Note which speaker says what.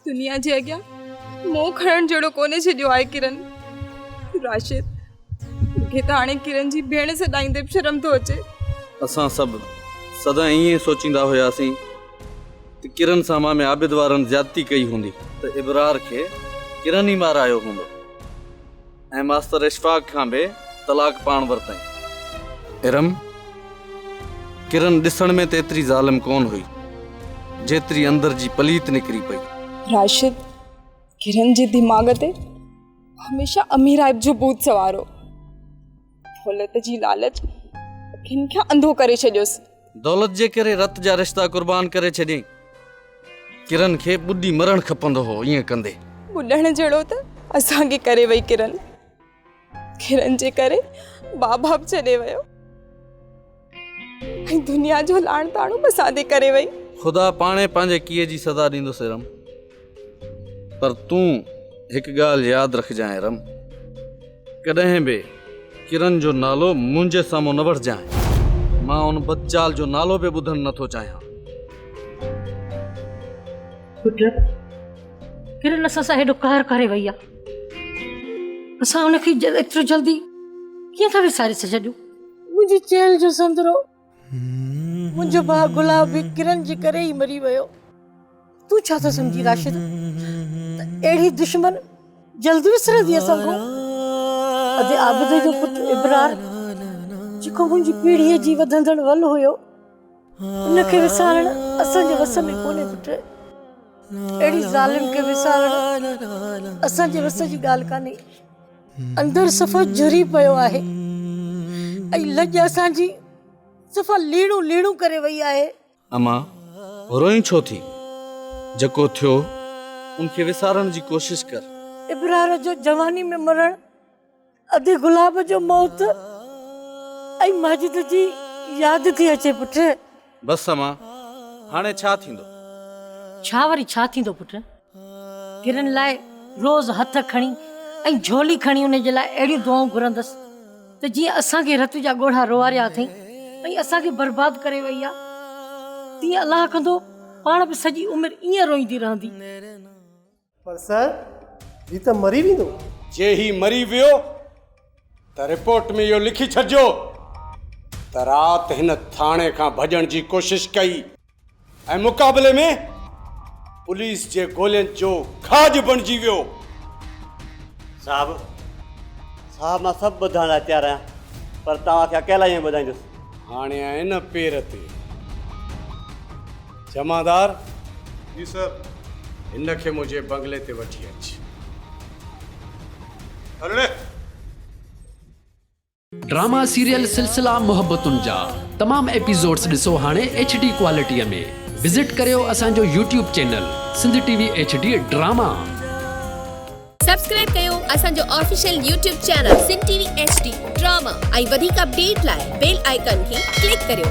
Speaker 1: दुनिया जे अॻियां मोह खणण जहिड़ो कोन्हे छॾियो आहे किरण। राशिद, मूंखे त हाणे किरण जी भेण सॾाईंदे बि शर्म थो अचे।
Speaker 2: असां सभु सदा ईअं सोचींदा हुयासीं त किरण सां मां में आबिद वारनि ज्यादती कई हूंदी त इबरार खे किरण ई मारायो हूंदो ऐं मास्तर इशफाक खां बि तलाक पाण वरितई। इरम, किरण ॾिसण में त एतिरी ज़ालिम कोन हुई जेतिरी अंदर जी पलीत निकिरी पई।
Speaker 1: राशिद, किरण जे दिमाग़ ते हमेशा अमीर आइब जो भूत सवार हो। दौलत जी लालच किन खे अंधो करे छॾियोसि।
Speaker 2: दौलत जे करे रत जा रिश्ता कुर्बान करे छॾियईं। किरण खे ॿुॾी मरण खपंदो हो ईअं कंदे।
Speaker 1: ॿुॾण जहिड़ो त असांखे करे वई किरण। किरण जे करे माउ बाप छॾे वियो ऐं दुनिया जो लाण ताणो बसादे करे वई।
Speaker 2: खुदा पाणे पंहिंजे कीअ जी सज़ा ॾींदुसि इरम, पर तूं हिकु ॻाल्हि यादि रखजांइ इरम, कॾहिं बि किरण जो नालो मुंहिंजे साम्हूं न वठजांइ। मां उन बदचाल जो नालो बि ॿुधणु नथो चाहियां।
Speaker 3: पुट, किरण असां सां हेॾो कहर करे वई आहे, असां हुनखे एतिरो जल्दी कीअं था विसारे छॾियूं?
Speaker 4: मुंहिंजी चेल जो संदरो, मुंहिंजो भाउ गुलाब भी किरण जे करे ई मरी वियो। तूं छा थो सम्झी राशिद? अहिड़ी दुश्मन जल्दी विसरंदी असांखो? अॼु आबिद जो पुटु इबरार, जेको मुंहिंजी पीढ़ीअ जी वधंदड़ वल हुयो, उनखे विसारण असांजे वस में कोन्हे पुटु। अहिड़ी ज़ालिम खे विसारण असांजे वस जी ॻाल्हि कान्हे। अंदर सफ़ा झुरी पियो आहे ऐं लॼ असांजी सफ़ा लीणू लीणू करे वई आहे।
Speaker 2: अमा, रोई छो थी? जेको थियो उनखे विसारण जी कोशिश कर।
Speaker 4: इबरार जो जवानी में मरण, अधे गुलाब जो मौत ऐं माजिद जी यादि थी अचे पुटु।
Speaker 2: बसि अमा, हाणे छा थींदो?
Speaker 3: छा वरी छा थींदो पुट? किरण लाइ रोज़ हथ खणी ऐं झोली खणी उन जे लाइ अहिड़ियूं दुआऊं घुरंदसि त जीअं असांखे रत जा ॻोढ़ा रोआरिया अथई ऐं असांखे बर्बाद करे वई आहे, तीअं अलाह कंदो पाण बि सॼी उमिरि ईअं रोईंदी रहंदी।
Speaker 5: पर सर, ही त मरी वेंदो।
Speaker 6: जे ही मरी वियो त रिपोर्ट में इहो लिखी छॾिजो त राति हिन थाणे खां भॼण जी कोशिश कई ऐं मुक़ाबले में पुलिस जे गोलियुनि जो खाज बणिजी वियो।
Speaker 7: साहब मां सभु ॿुधण लाइ तयारु आहियां, पर तव्हांखे अकेला ई ॿुधाईंदुसि।
Speaker 6: हाणे आहे न पेर ते। जमादार
Speaker 5: जी सर।
Speaker 6: हिनखे मुंहिंजे बंगले ते वठी अच।
Speaker 5: अरे
Speaker 8: ड्रामा सीरियल सिलसिला मोहब्बतुनि जा तमाम एपिसोड्स ॾिसो हाणे HD क्वालिटीअ में। विज़िट करियो असांजो YouTube channel Sindh TV HD drama.
Speaker 9: Subscribe कयो असांजो official YouTube channel Sindh TV HD drama ऐं वधीक अपडेट लाइ बेल आइकन खे क्लिक करियो।